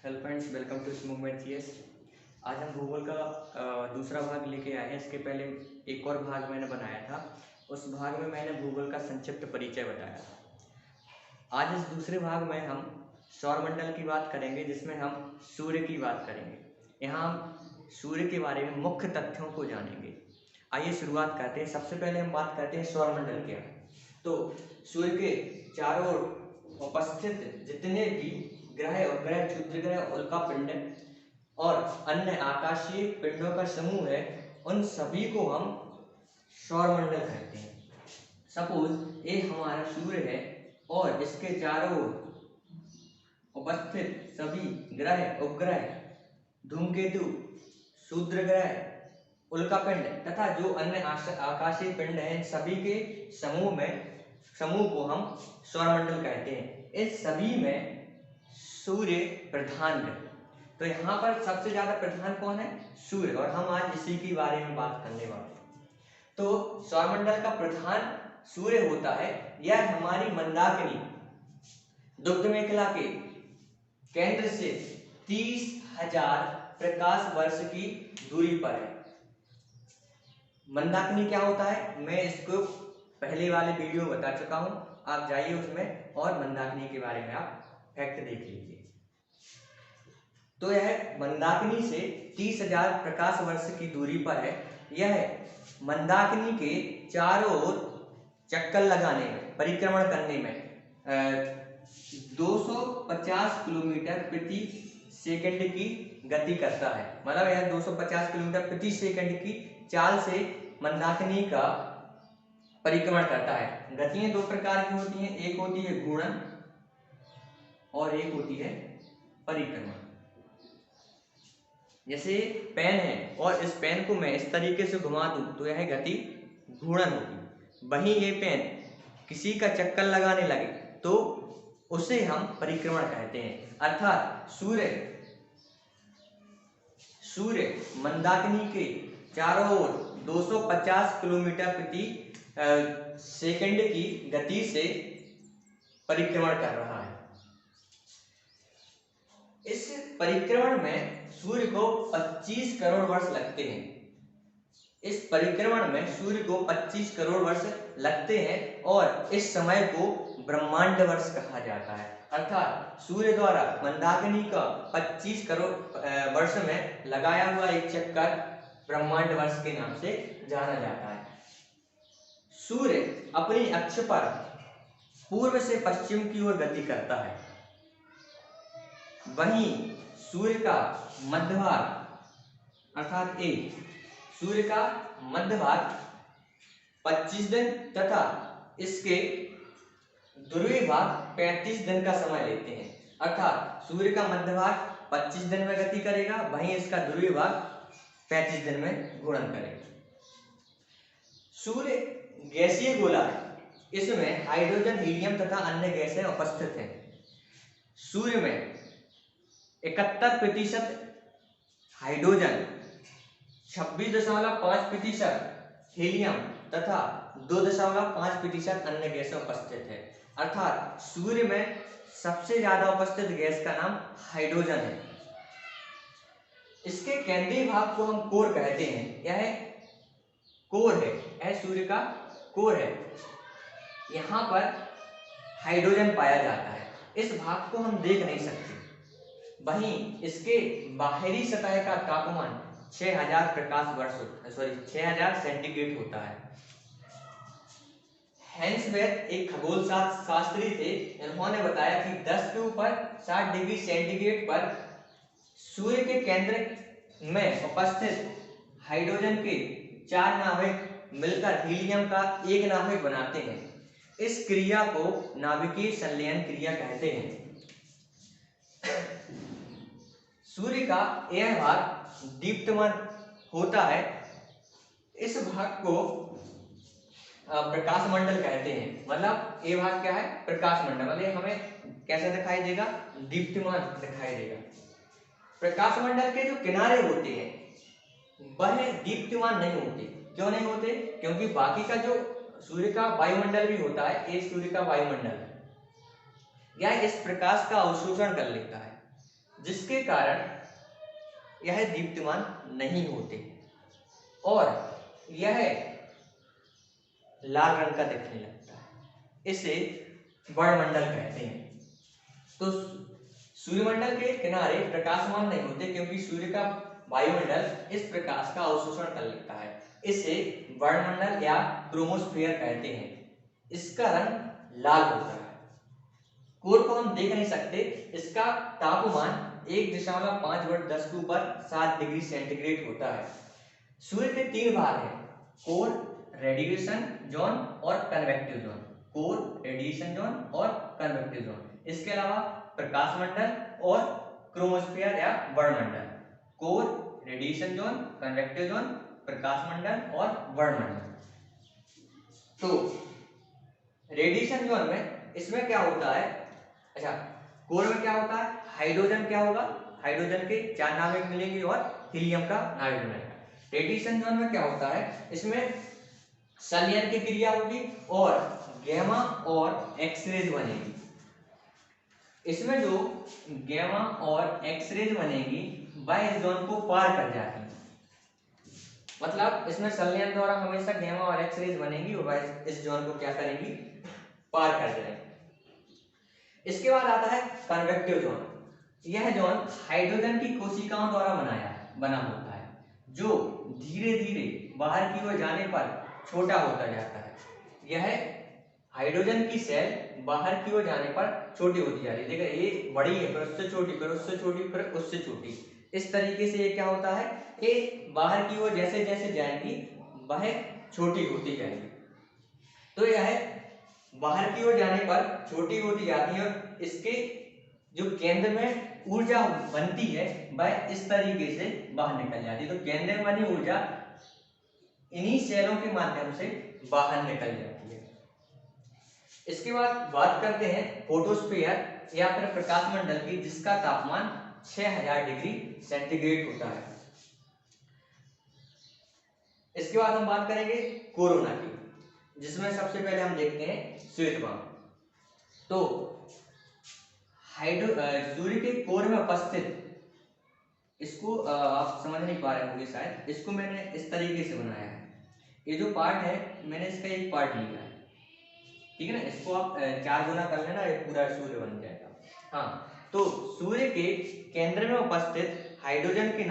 Hello friends, welcome to smovement CS. आज हम भूगोल का दूसरा भाग लेके आए हैं। इसके पहले एक और भाग मैंने बनाया था। उस भाग में मैंने भूगोल का संक्षिप्त परिचय बताया था। आज इस दूसरे भाग में हम सौरमंडल की बात करेंगे, जिसमें हम सूर्य की बात करेंगे। यहाँ हम सूर्य के बारे में मुख्य तथ्यों को जानेंगे। आइए शुरुआत करते हैं। सबसे पहले हम बात करते हैं सौरमंडल क्या है। तो सूर्य के चारों ओर उपस्थित जितने भी ग्रह, उपग्रह, क्षुद्र ग्रह, उल्का पिंड और अन्य आकाशीय पिंडों का समूह है, उन सभी को हम सौरमंडल कहते हैं। सपोज ये हमारा सूर्य है और इसके चारों ओर उपस्थित सभी ग्रह, उपग्रह, धूमकेतु, क्षुद्र ग्रह, उल्का पिंड तथा जो अन्य आकाशीय पिंड हैं, सभी के समूह को हम सौरमंडल कहते हैं। इस सभी में सूर्य प्रधान है। तो यहाँ पर सबसे ज्यादा प्रधान कौन है? सूर्य। और हम आज इसी के बारे में बात करने वाले हैं। तो सौरमंडल का प्रधान सूर्य होता है। यह हमारी मंदाकिनी दुग्ध मेखला के केंद्र से 30,000 प्रकाश वर्ष की दूरी पर है। मंदाकिनी क्या होता है, मैं इसको पहले वाले वीडियो में बता चुका हूं। आप जाइए उसमें और मंदाकिनी के बारे में आप फैक्ट देख लीजिए। तो यह मंदाकिनी से 30,000 प्रकाश वर्ष की दूरी पर है। यह मंदाकिनी के चारों ओर चक्कर लगाने में, परिक्रमण करने में 250 किलोमीटर प्रति सेकंड की गति करता है। मतलब यह 250 किलोमीटर प्रति सेकंड की चाल से मंदाकिनी का परिक्रमण करता है। गतियां दो प्रकार की होती हैं, एक होती है घूर्णन और एक होती है परिक्रमण। जैसे पेन है और इस पेन को मैं इस तरीके से घुमा दूं तो यह गति घूर्णन होगी। वहीं ये पेन किसी का चक्कर लगाने लगे तो उसे हम परिक्रमण कहते हैं। अर्थात सूर्य मंदाकिनी के चारों ओर 250 किलोमीटर प्रति सेकंड की गति से परिक्रमण कर रहा है। इस परिक्रमण में सूर्य को 25 करोड़ वर्ष लगते हैं। इस परिक्रमण में सूर्य को 25 करोड़ वर्ष लगते हैं और इस समय को ब्रह्मांड वर्ष कहा जाता है। अर्थात सूर्य द्वारा मंदाकिनी का 25 करोड़ वर्ष में लगाया हुआ एक चक्कर ब्रह्मांड वर्ष के नाम से जाना जाता है। सूर्य अपनी अक्ष पर पूर्व से पश्चिम की ओर गति करता है। वहीं सूर्य का मध्यभाग अर्थात सूर्य का मध्यभाग 25 दिन तथा इसके ध्रुवीय भाग 35 दिन का समय लेते हैं। अर्थात सूर्य का मध्यभाग 25 दिन में गति करेगा, वहीं इसका ध्रुवीय भाग 35 दिन में घूर्णन करेगा। सूर्य गैसीय गोला है। इसमें हाइड्रोजन, हीलियम तथा अन्य गैसें उपस्थित हैं। सूर्य में 71% हाइड्रोजन, 26.5% हीलियम तथा 2.5% अन्य गैसें उपस्थित है। अर्थात सूर्य में सबसे ज्यादा उपस्थित गैस का नाम हाइड्रोजन है। इसके केंद्रीय भाग को हम कोर कहते हैं। यह कोर है, यह सूर्य का कोर है। यहाँ पर हाइड्रोजन पाया जाता है। इस भाग को हम देख नहीं सकते। वहीं इसके बाहरी सतह का तापमान 6,000 सेंटीग्रेड होता है। हेंसवेथ एक खगोल शास्त्री थे। इन्होंने बताया कि 10 के ऊपर 60 डिग्री सेंटीग्रेड पर सूर्य के केंद्र में उपस्थित हाइड्रोजन के 4 नाभिक मिलकर हीलियम का एक नाभिक बनाते हैं। इस क्रिया को नाभिकीय संलयन क्रिया कहते हैं। सूर्य का यह भाग दीप्तमान होता है। इस भाग को प्रकाश मंडल कहते हैं। मतलब ये भाग क्या है? प्रकाश मंडल। मतलब हमें कैसा दिखाई देगा? दीप्तिमान दिखाई देगा। प्रकाश मंडल के जो किनारे होते हैं वह दीप्तिमान नहीं होते। क्यों नहीं होते? क्योंकि बाकी का जो सूर्य का वायुमंडल भी होता है, ये सूर्य का वायुमंडल है, यह इस प्रकाश का अवशोषण कर लेता है। जिसके कारण यह दीप्तिमान नहीं होते और यह लाल रंग का दिखने लगता है। इसे वर्णमंडल कहते हैं। तो सूर्यमंडल के किनारे प्रकाशमान नहीं होते क्योंकि सूर्य का वायुमंडल इस प्रकाश का अवशोषण कर लेता है। इसे वर्णमंडल या क्रोमोस्फीयर कहते हैं। इसका रंग लाल होता है। कोर को हम देख नहीं सकते। इसका तापमान 1.5 × 10⁻⁷ डिग्री सेंटीग्रेड होता है। सूर्य के 3 भाग हैं, कोर, रेडिएशन जोन और convective zone. Core, radiation zone और कन्वेक्टिव जोन। इसके अलावा प्रकाश मंडल और क्रोमोस्फीयर या वर्णमंडल। Core, radiation zone, convective zone, प्रकाश मंडल और वर्णमंडल। तो रेडिएशन जोन में इसमें क्या होता है? अच्छा, कोर में क्या होता है? हाइड्रोजन क्या होगा? हाइड्रोजन के 4 नाभिक मिलेंगे और हीलियम का नाभिक बनेगा। रेडिएशन जोन में क्या होता है? इसमें संलयन की क्रिया होगी और गैमा और एक्सरेज बनेगी। इसमें जो गैमा और एक्सरेज बनेगी वह इस जोन को पार कर जाती है। मतलब इसमें संलयन द्वारा हमेशा गैमा और एक्सरेज बनेगी और वह इस जोन को क्या करेंगी? पार कर जाएगी। इसके बाद आता है कन्वेक्टिव जोन। यह जोन हाइड्रोजन की कोशिकाओं द्वारा बना होता है, जो धीरे धीरे बाहर की ओर जाने पर छोटा होता जाता है। यह हाइड्रोजन की सेल बाहर की ओर जाने पर छोटी होती जा रही है। देखिए ये बड़ी है, फिर उससे छोटी, फिर उससे छोटी, फिर उससे छोटी। इस तरीके से ये क्या होता है कि बाहर की ओर जैसे जैसे जाएंगी वह छोटी होती जाएगी। तो यह बाहर की ओर जाने पर छोटी होती जाती है और इसके जो केंद्र में ऊर्जा बनती है वह इस तरीके से बाहर निकल जाती है। तो केंद्र में बनी ऊर्जा इन्हीं सेलों के माध्यम से बाहर निकल जाती है। इसके बाद बात करते हैं फोटोस्फीयर या फिर प्रकाश मंडल की, जिसका तापमान 6000 डिग्री सेंटीग्रेड होता है। इसके बाद हम बात करेंगे कोरोना की, जिसमें सबसे पहले हम देखते हैं श्वेतवाम। तो सूर्य के कोर में उपस्थित, इसको आप समझ नहीं पा रहे होंगे शायद, इसको मैंने इस तरीके से बनाया है। ये जो पार्ट है मैंने इसका एक पार्ट लिया है, ठीक है ना। इसको आप 4 गुना कर लेना, ये पूरा सूर्य बन जाएगा। हाँ, तो सूर्य के केंद्र में उपस्थित हाइड्रोजन के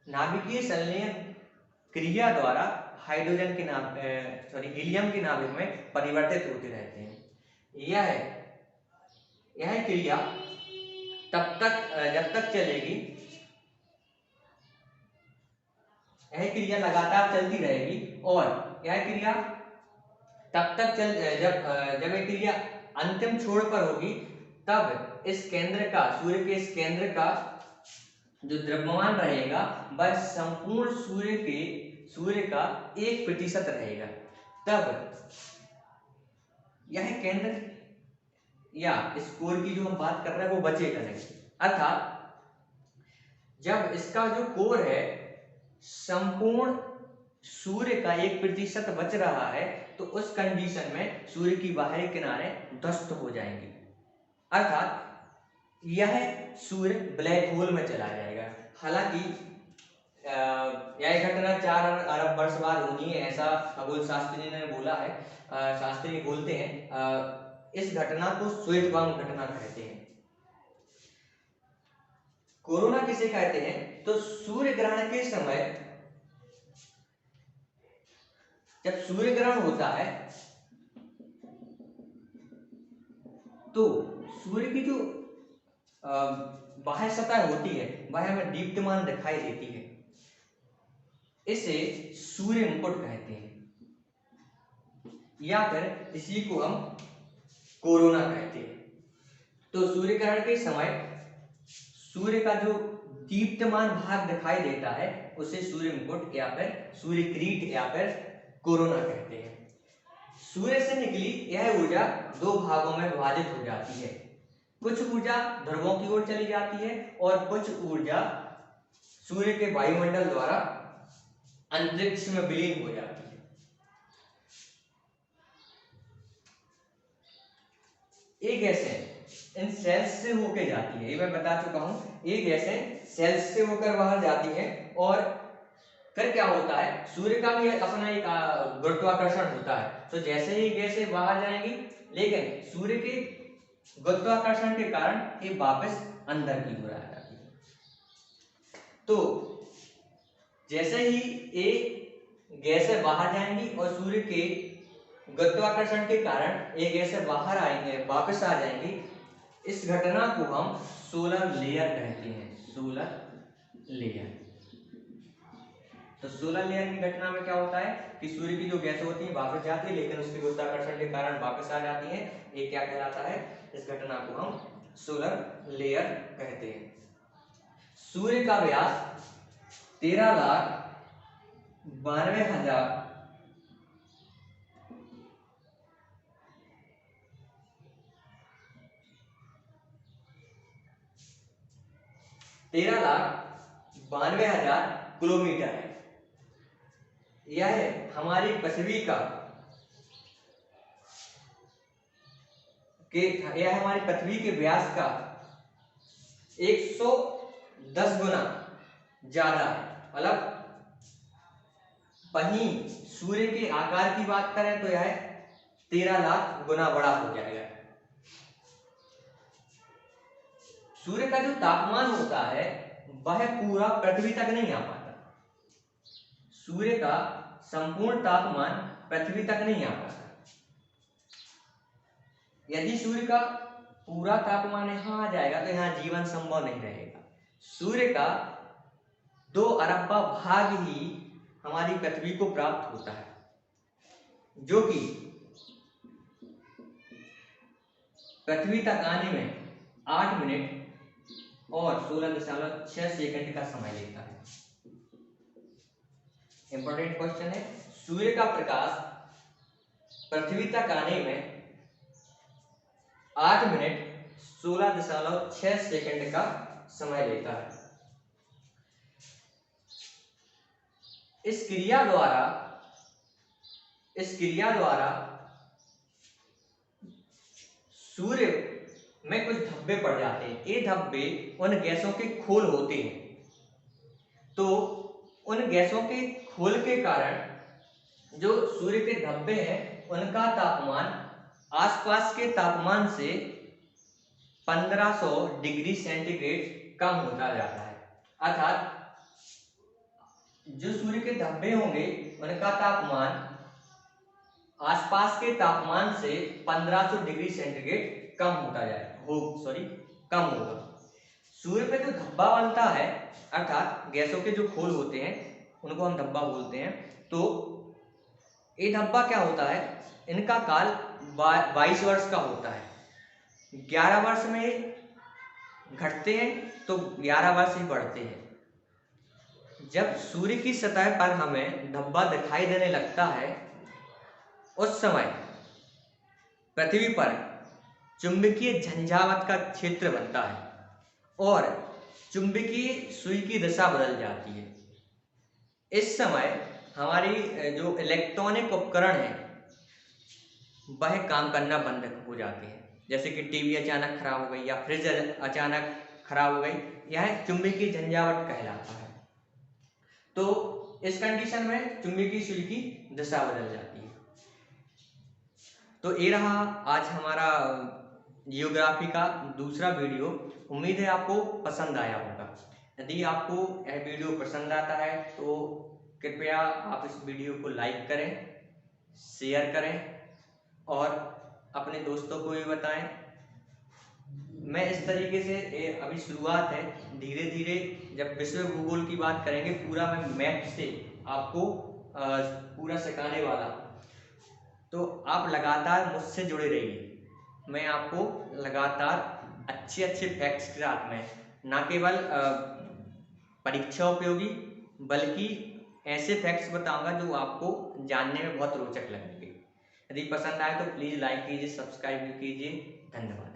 नाभिकीय संलयन क्रिया द्वारा हाइड्रोजन के हीलियम के नाभिक में परिवर्तित होते रहते हैं। यह क्रिया जब तक चलेगी, यह क्रिया लगातार चलती रहेगी और यह क्रिया तब तक जब यह क्रिया अंतिम छोर पर होगी, तब इस केंद्र का, सूर्य के इस केंद्र का जो द्रव्यमान रहेगा वह संपूर्ण सूर्य का 1% रहेगा। तब यह केंद्र या इस कोर की जो हम बात कर रहे हैं वो बचेगा नहीं। अर्थात जब इसका जो कोर है संपूर्ण सूर्य का 1% बच रहा है, तो उस कंडीशन में सूर्य की बाहरी किनारे ध्वस्त हो जाएंगे। अर्थात यह सूर्य ब्लैक होल में चला जाएगा। हालांकि यह घटना 4 अरब वर्ष बाद होनी है, ऐसा खगोल शास्त्री ने बोला है। शास्त्री बोलते हैं इस घटना को श्वेतवाम घटना कहते हैं। कोरोना किसे कहते हैं? तो सूर्य ग्रहण के समय जब सूर्य ग्रहण होता है तो सूर्य की जो बाह्य सतह होती है वह हमें दीप्तमान दिखाई देती है। इसे सूर्य मुकुट कहते हैं या फिर इसी को हम कोरोना कहते हैं। तो सूर्य ग्रहण के समय सूर्य का जो दीप्तमान भाग दिखाई देता है उसे सूर्य मुकुट या फिर सूर्य किरीट या फिर कोरोना कहते हैं। सूर्य से निकली यह ऊर्जा 2 भागों में विभाजित हो जाती है। कुछ ऊर्जा ध्रुवों की ओर चली जाती है और कुछ ऊर्जा सूर्य के वायुमंडल द्वारा अंतरिक्ष में विलीन हो जाती है। एक गैस है इन सेल्स से होके जाती है, ये मैं बता चुका हूँ। ये गैसें सेल्स से होकर बाहर जाती हैं और फिर क्या होता है, सूर्य का भी अपना एक गुरुत्वाकर्षण होता है। तो जैसे ही गैसें बाहर जाएंगी, लेकिन सूर्य के गुरुत्वाकर्षण के कारण ये वापस अंदर की ओर आ जाती है। तो जैसे ही ये गैसें बाहर जाएंगी और सूर्य के गुरुत्वाकर्षण के कारण ये गैसें बाहर आएंगे, वापस आ जाएंगी, इस घटना को हम सोलर लेयर कहते हैं, सोलर लेयर। तो सोलर लेयर की घटना में क्या होता है कि सूर्य की जो गैसें होती हैं वापस जाती है, लेकिन उसके गुरुत्वाकर्षण के कारण वापस आ जाती हैं। ये क्या कहलाता है, इस घटना को हम सोलर लेयर कहते हैं। सूर्य का व्यास 13,92,000 किलोमीटर है। यह हमारी पृथ्वी का यह हमारी पृथ्वी के व्यास का 110 गुना ज्यादा है। मतलब वहीं सूर्य के आकार की बात करें तो यह 13 लाख गुना बड़ा हो जाएगा। सूर्य का जो तापमान होता है वह पूरा पृथ्वी तक नहीं आ पाता। सूर्य का संपूर्ण तापमान पृथ्वी तक नहीं आ पाता। यदि सूर्य का पूरा तापमान यहाँ आ जाएगा तो यहाँ जीवन संभव नहीं रहेगा। सूर्य का 2 अरबवां भाग ही हमारी पृथ्वी को प्राप्त होता है, जो कि पृथ्वी तक आने में 8 मिनट और 16.6 सेकंड का समय लेता है। इंपॉर्टेंट क्वेश्चन है, सूर्य का प्रकाश पृथ्वी तक आने में 8 मिनट 16.6 सेकंड का समय लेता है। इस क्रिया द्वारा सूर्य में कुछ धब्बे पड़ जाते हैं। ये धब्बे उन गैसों के खोल होते हैं। तो उन गैसों के खोल के कारण जो सूर्य के धब्बे हैं उनका तापमान आसपास के तापमान से 1500 डिग्री सेंटीग्रेड कम होता जाता है। अर्थात जो सूर्य के धब्बे होंगे उनका तापमान आसपास के तापमान से 1500 डिग्री सेंटीग्रेड कम होगा। सूर्य पे जो धब्बा बनता है, अर्थात गैसों के जो खोल होते हैं उनको हम धब्बा बोलते हैं। तो ये धब्बा क्या होता है, इनका काल 22 वर्ष का होता है। 11 वर्ष में घटते हैं तो 11 वर्ष ही बढ़ते हैं। जब सूर्य की सतह पर हमें धब्बा दिखाई देने लगता है, उस समय पृथ्वी पर चुंबकीय झंझावात का क्षेत्र बनता है और चुंबकीय सुई की दिशा बदल जाती है। इस समय हमारी जो इलेक्ट्रॉनिक उपकरण है वह काम करना बंद हो जाते हैं। जैसे कि टीवी अचानक खराब हो गई या फ्रिज अचानक खराब हो गई, यह चुंबकीय झंझावात कहलाता है। तो इस कंडीशन में चुंबकीय सुई की दिशा बदल जाती है। तो ये रहा आज हमारा जियोग्राफी का दूसरा वीडियो। उम्मीद है आपको पसंद आया होगा। यदि आपको यह वीडियो पसंद आता है तो कृपया आप इस वीडियो को लाइक करें, शेयर करें और अपने दोस्तों को भी बताएं। मैं इस तरीके से अभी शुरुआत है, धीरे धीरे जब विश्व भूगोल की बात करेंगे पूरा मैं मैप से आपको पूरा सिखाने वाला। तो आप लगातार मुझसे जुड़े रहिए। मैं आपको लगातार अच्छे फैक्ट्स के साथ में न केवल परीक्षा उपयोगी बल्कि ऐसे फैक्ट्स बताऊंगा जो आपको जानने में बहुत रोचक लगेंगे। यदि पसंद आए तो प्लीज़ लाइक कीजिए, सब्सक्राइब कीजिए। धन्यवाद।